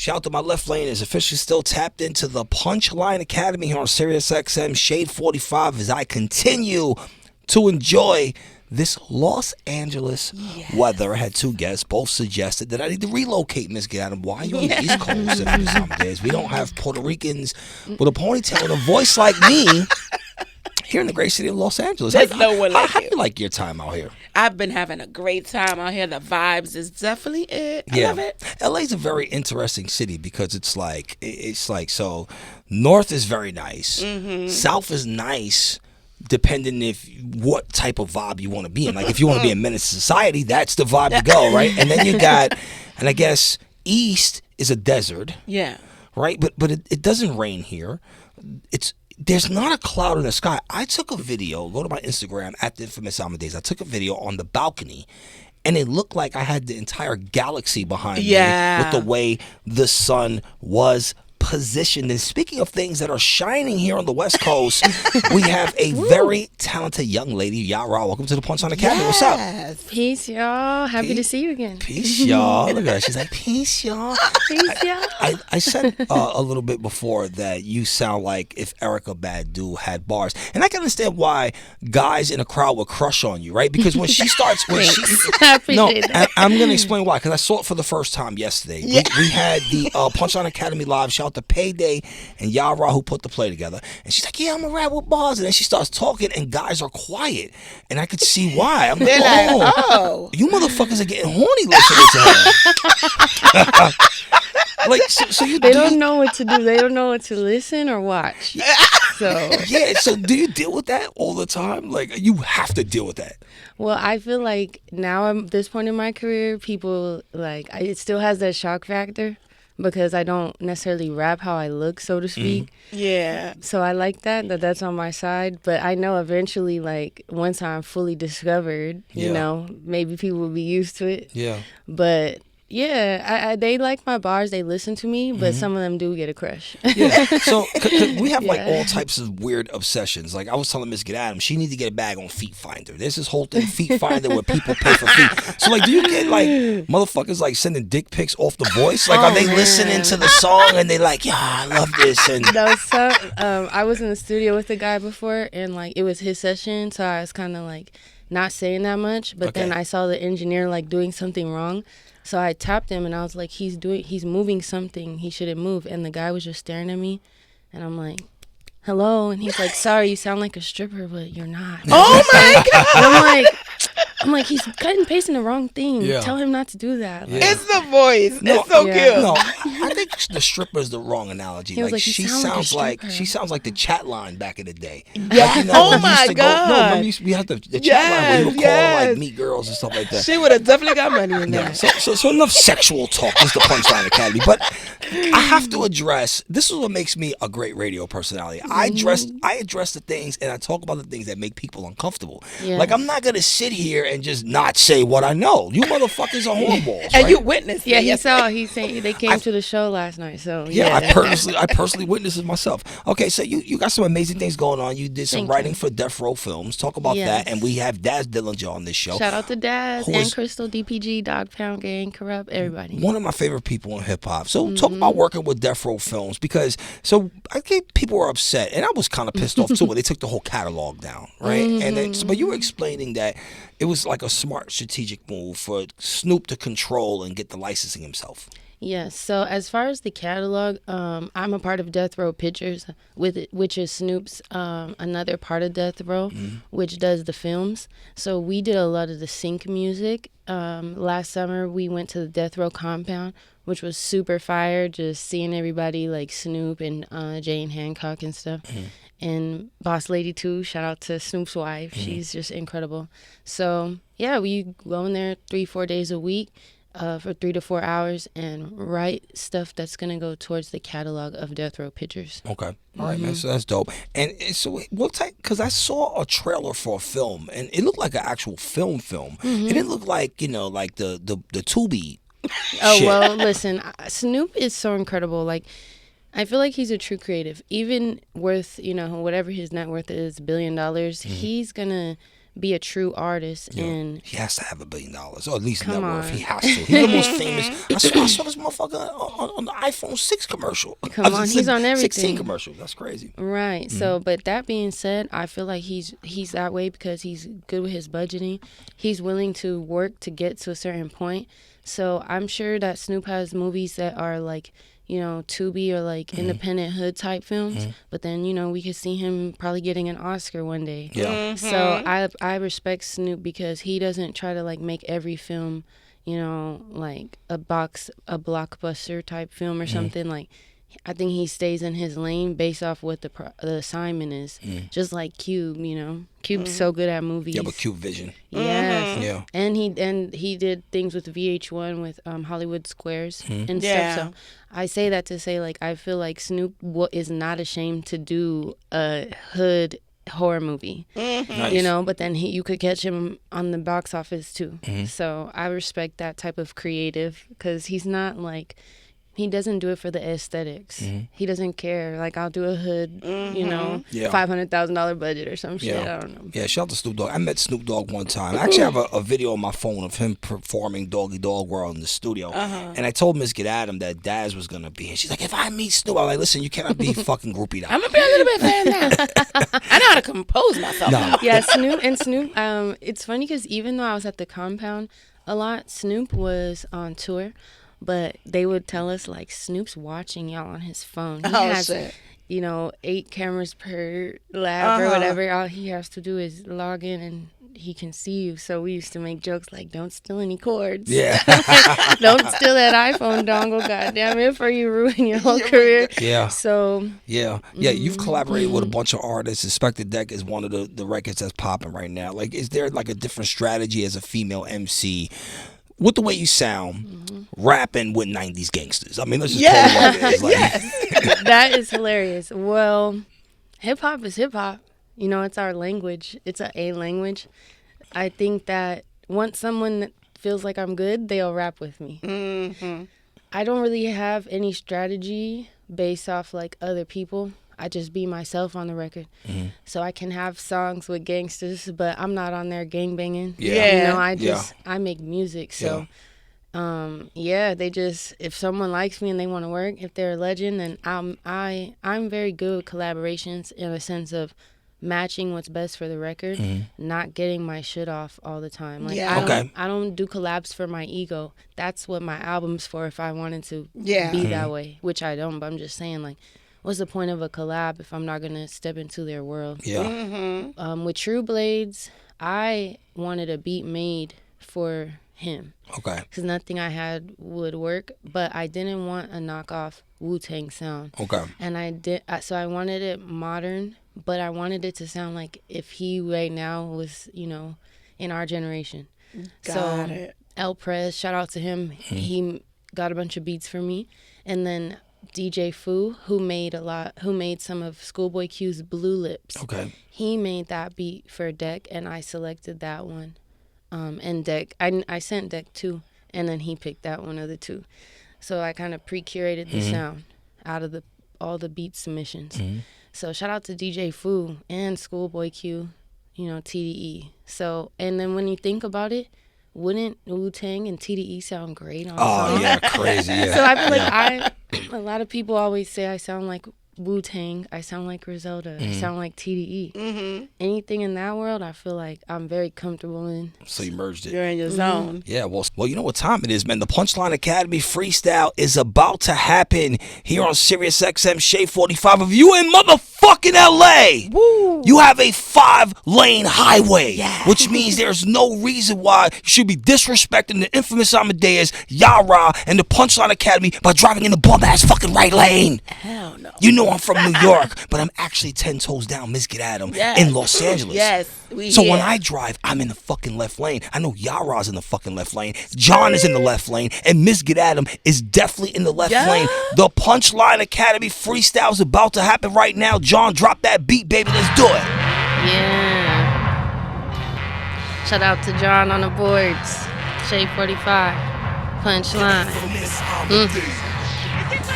Shout out to my left lane is officially still tapped into the Punchline Academy here on SiriusXM Shade 45 as I continue to enjoy this Los Angeles weather. I had two guests, both suggested that I need to relocate, Miss Gaddam. Why are you on the East Coast? Some days we don't have Puerto Ricans with a ponytail and a voice like me here in the great city of Los Angeles. There's no one like how you. do you like your time out here? I've been having a great time out here. The vibes is definitely it. I love it. LA's a very interesting city because it's like so north is very nice. South is nice depending if what type of vibe you want to be in. Like if you want to be a menace to society, that's the vibe to go, right? And then you got, and I guess east is a desert. Yeah. Right? But it doesn't rain here. There's not a cloud in the sky. I took a video, go to my Instagram at the Inphamus Amadeuz. I took a video on the balcony, and it looked like I had the entire galaxy behind me with the way the sun was positioned. And speaking of things that are shining here on the West Coast, we have a very talented young lady, Yah-Ra. Welcome to the Punchline Academy. What's up? Peace, y'all. Happy to see you again. Peace, y'all. Look at her. She's like, peace, y'all. Peace, y'all. I said a little bit before that you sound like if Erykah Badu had bars. And I can understand why guys in a crowd would crush on you, right? Because when she starts... I appreciate that. I'm going to explain why, because I saw it for the first time yesterday. We had the Punchline Academy Live. Shout out to Payday and Yah-Ra who put the play together. And she's like, yeah, I'm a rap with bars. And then she starts talking and guys are quiet. And I could see why. I'm like, oh, you motherfuckers are getting horny listening to her. Like, so you they don't know what to do. They don't know what to listen or watch. So so do you deal with that all the time? Like, you have to deal with that. Well, I feel like now I'm at this point in my career, people it still has that shock factor because I don't necessarily rap how I look, so to speak. Yeah. So I like that's on my side. But I know eventually, once I'm fully discovered, you know, maybe people will be used to it. Yeah. But yeah, they like my bars. They listen to me, but some of them do get a crush. Yeah. So 'cause we have all types of weird obsessions. Like I was telling Miss Gaddam, she needs to get a bag on Feet Finder. There's this whole thing, Feet Finder, where people pay for feet. So do you get motherfuckers sending dick pics off the voice? Are they listening to the song and they like, yeah, I love this? And no, so I was in the studio with the guy before, and it was his session, so I was kind of not saying that much. But then I saw the engineer doing something wrong. So I tapped him and I was like, he's moving something he shouldn't move. And the guy was just staring at me. And I'm like, hello. And he's like, sorry, you sound like a stripper, but you're not. Oh my God. And I'm like, he's cutting and pasting the wrong thing. Yeah. Tell him not to do that. It's the voice. No, it's so cute. No, I think the stripper is the wrong analogy. He was like, she "You sound sounds like a like she sounds like the chat line back in the day. Yeah. When Oh my God. We had the chat line where you would call meet girls and stuff like that. She would have definitely got money in there. So enough sexual talk. This is the Punchline Academy. But I have to address, this is what makes me a great radio personality. I address the things and I talk about the things that make people uncomfortable. Yeah. I'm not going to sit here and just not say what I know. You motherfuckers are hornballs. And right? you witnessed it. Yeah, he's saying they came to the show last night. So I personally witnessed it myself. Okay, so you got some amazing things going on. You did some writing for Death Row Films. Talk about that. And we have Daz Dillinger on this show. Shout out to Daz and Crystal, DPG, Dog Pound Gang, Corrupt, everybody. One of my favorite people in hip hop. So talk about working with Death Row Films, because I think people were upset and I was kind of pissed off too when they took the whole catalog down, right? And then, but you were explaining that it was like a smart strategic move for Snoop to control and get the licensing himself. Yes. So as far as the catalog, I'm a part of Death Row Pictures, which is Snoop's another part of Death Row, which does the films. So we did a lot of the sync music. Last summer, we went to the Death Row compound, which was super fire, just seeing everybody like Snoop and Jane Hancock and stuff. And Boss Lady too, shout out to Snoop's wife. She's just incredible. So yeah, we go in there 3-4 days a week. For 3 to 4 hours and write stuff that's going to go towards the catalog of Death Row Pictures. Okay. All right, man. So that's dope. And so what type, because I saw a trailer for a film and it looked like an actual film. It didn't look like, like the Tubi shit. Well, listen, Snoop is so incredible. I feel like he's a true creative. Even worth, whatever his net worth is, $1 billion, he's going to be a true artist. Yeah. And he has to have $1 billion, or at least net Come worth. on. He has to. He's the most famous. I saw this motherfucker on the iPhone 6 commercial. Come on, he's on 16 everything. commercial. That's crazy. Right. So, but that being said, I feel like he's that way because he's good with his budgeting. He's willing to work to get to a certain point. So I'm sure that Snoop has movies that are like, you know, Tubi or like independent hood type films. But then, you know, we could see him probably getting an Oscar one day. Yeah. So I respect Snoop because he doesn't try to like make every film, you know, like a blockbuster type film or something. Like, I think he stays in his lane based off what the assignment is. Just like Cube, you know. Cube's so good at movies. Yeah, but Cube Vision. Yes. Yeah. And he did things with VH1 with Hollywood Squares and stuff. So I say that to say, like, I feel like Snoop is not ashamed to do a hood horror movie. Nice. You know, but then you could catch him on the box office too. So I respect that type of creative because he's not like, he doesn't do it for the aesthetics. He doesn't care. Like, I'll do a hood, you know, $500,000 budget or some shit. I don't know. Yeah, shout out to Snoop Dogg. I met Snoop Dogg one time. I actually have a video on my phone of him performing Doggy Dog World in the studio. And I told Miss Get Adam that Daz was going to be. And she's like, if I meet Snoop, I'm like, listen, you cannot be fucking groupie now. I'm going to be a little bit fan now. I know how to compose myself now. Yeah, Snoop. It's funny because even though I was at the compound a lot, Snoop was on tour. But they would tell us, like, Snoop's watching y'all on his phone. He has, shit. You know, 8 cameras per lab or whatever. All he has to do is log in and he can see you. So we used to make jokes like, don't steal any cords. Yeah. Don't steal that iPhone dongle, goddamn it, before you ruin your whole career. Yeah. So. Yeah. You've collaborated with a bunch of artists. Inspector Deck is one of the records that's popping right now. Like, is there, like, a different strategy as a female MC with the way you sound, rapping with 90s gangsters? I mean, let's just call it what it is. Like, That is hilarious. Well, hip-hop is hip-hop. You know, it's our language. It's a language. I think that once someone feels like I'm good, they'll rap with me. I don't really have any strategy based off, like, other people. I just be myself on the record. So I can have songs with gangsters, but I'm not on there gangbanging. Yeah. You know, I make music. So, they just, if someone likes me and they want to work, if they're a legend, then I'm very good with collaborations in a sense of matching what's best for the record, not getting my shit off all the time. Like, I don't do collabs for my ego. That's what my album's for if I wanted to be that way, which I don't, but I'm just saying, like, what's the point of a collab if I'm not going to step into their world? yeah. With True Blades, I wanted a beat made for him. Okay. Because nothing I had would work, but I didn't want a knockoff Wu-Tang sound. Okay. And so I wanted it modern, but I wanted it to sound like if he right now was, you know, in our generation. Got it. El Prez, shout out to him. He got a bunch of beats for me. And then DJ Fu, who made some of Schoolboy Q's Blue Lips. Okay. He made that beat for Deck, and I selected that one. And Deck, I sent Deck 2, and then he picked that one of the 2. So I kind of pre-curated the sound out of all the beat submissions. So shout out to DJ Fu and Schoolboy Q, you know, TDE. So, and then when you think about it, wouldn't Wu-Tang and TDE sound great on a song? Oh, yeah, crazy, yeah. So I feel like a lot of people always say I sound like Wu-Tang, I sound like Griselda, I sound like TDE. Anything in that world, I feel like I'm very comfortable in. So you merged it. You're in your zone. Yeah, well, you know what time it is, man. The Punchline Academy Freestyle is about to happen here on SiriusXM Shade 45. If you in motherfucking LA, you have a 5-lane highway, which means there's no reason why you should be disrespecting the Inphamus Amadeuz, Yah-Ra, and the Punchline Academy by driving in the bum-ass fucking right lane. Hell no. You know I'm from New York, but I'm actually 10 toes down Miss Get Adam in Los Angeles. So when I drive, I'm in the fucking left lane. I know Yah-Ra's in the fucking left lane. John is in the left lane. And Miss Get Adam is definitely in the left lane. The Punchline Academy Freestyle is about to happen right now. John, drop that beat, baby. Let's do it. Yeah. Shout out to John on the boards. Shade 45. Punchline.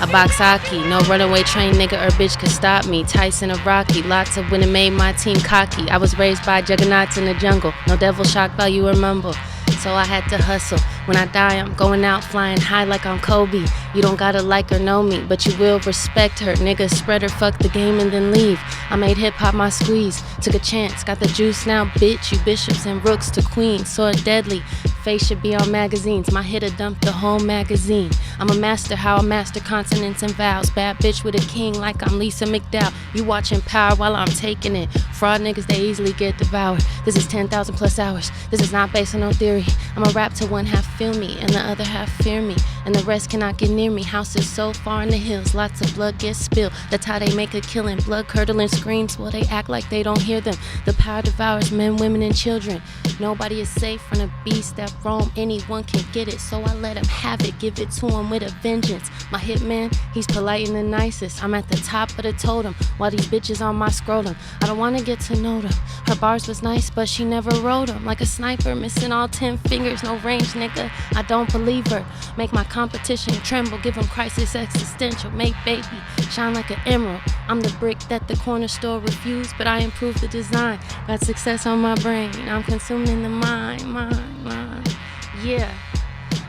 I box hockey, no runaway train nigga or bitch could stop me. Tyson or Rocky, lots of winning made my team cocky. I was raised by juggernauts in the jungle, no devil shock value or mumble. So I had to hustle. When I die, I'm going out flying high like I'm Kobe. You don't gotta like or know me, but you will respect her. Nigga, spread her, fuck the game and then leave. I made hip-hop my squeeze. Took a chance, got the juice now, bitch. You bishops and rooks to queens. Sword deadly, face should be on magazines. My hitter dumped the whole magazine. I'm a master, how I master consonants and vowels. Bad bitch with a king like I'm Lisa McDowell. You watching Power while I'm taking it. Fraud niggas, they easily get devoured. This is 10,000 plus hours. This is not based on no theory. I'ma rap till one half feel me and the other half fear me, and the rest cannot get near me. House is so far in the hills, lots of blood gets spilled. That's how they make a killing. Blood curdling screams, well they act like they don't hear them. The power devours men, women, and children. Nobody is safe from the beast that roam. Anyone can get it, so I let him have it. Give it to him with a vengeance. My hitman, he's polite and the nicest. I'm at the top of the totem, while these bitches on my scrotum. I don't wanna get to know them. Her bars was nice, but she never wrote them. Like a sniper, missing all 10 fingers, no range, nigga. I don't believe her. Make my competition tremble, give them crisis existential. Make baby shine like an emerald. I'm the brick that the corner store refused, but I improved the design. Got success on my brain. I'm consuming the mind. Yeah.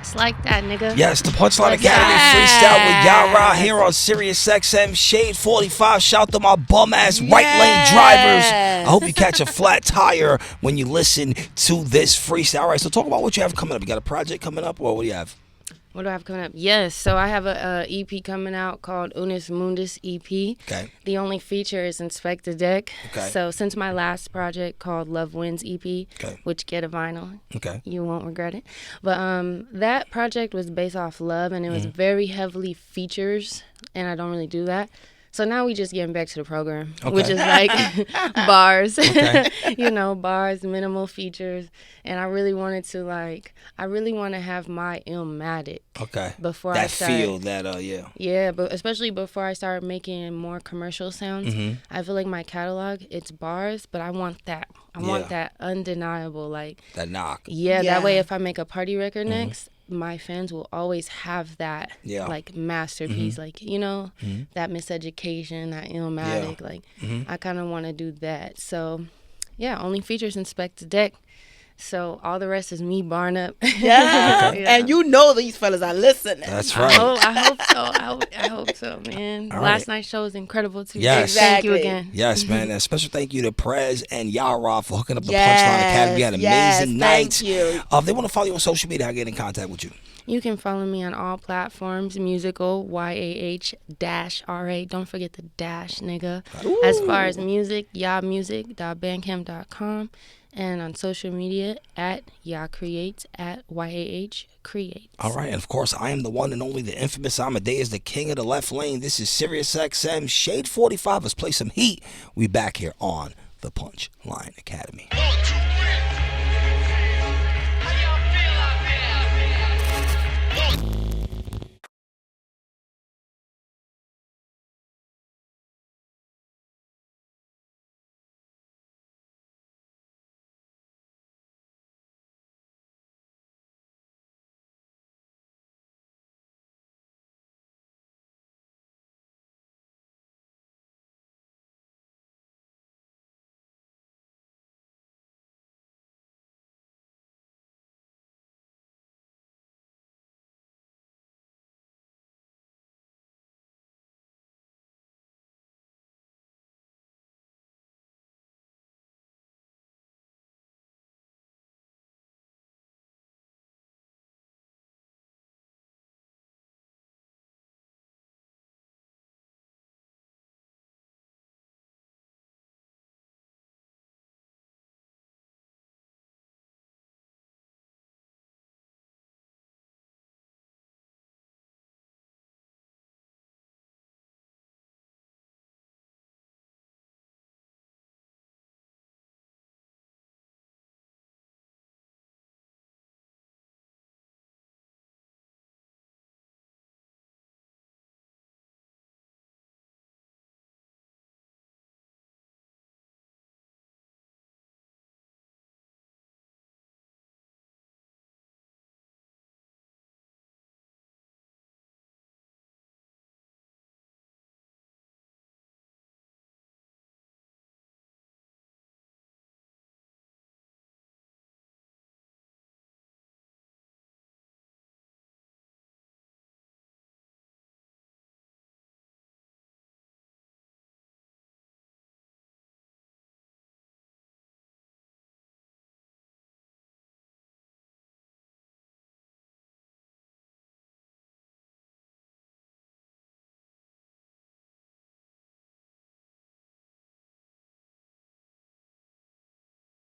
It's like that, nigga. Yes, the Punchline Academy Freestyle with Yah-Ra here on SiriusXM Shade 45. Shout to my bum-ass right lane drivers. I hope you catch a flat tire when you listen to this freestyle. All right, so talk about what you have coming up. You got a project coming up, or what do you have? What do I have coming up? Yes, so I have a EP coming out called Unus Mundus EP. Okay. The only feature is Inspect the Deck. Okay. So since my last project called Love Wins EP, okay, which get a vinyl, okay, you won't regret it. But that project was based off love, and it was very heavily features, and I don't really do that. So now we just getting back to the program, which is like bars, you know, bars, minimal features. And I really wanted to have my Illmatic. Okay. Before that I started. feel, that, yeah. Yeah, but especially before I started making more commercial sounds, I feel like my catalog, it's bars, but I want that. I want that undeniable, like. That knock. Yeah, that way if I make a party record next, my fans will always have that like masterpiece, like, you know, that Miseducation, that Illmatic, like I kind of want to do that. So yeah, only features Inspect the Deck. So all the rest is me barring up. Yeah. And you know these fellas are listening. That's right. I hope so, man. Last night's show was incredible too. Yes. Thank you again. Yes, man. And a special thank you to Prez and Yah-Ra for hooking up the Punchline Academy. You had an amazing night. Thank you. If they want to follow you on social media, how to get in contact with you? You can follow me on all platforms, musical, YAH-RA. Don't forget the dash, nigga. Ooh. As far as music, yahmusic.bandcamp.com. And on social media, at YahCreates, at YAH Creates. All right, and of course, I am the one and only, the infamous Amadeuz, the king of the left lane. This is SiriusXM Shade 45. Let's play some heat. We back here on the Punchline Academy.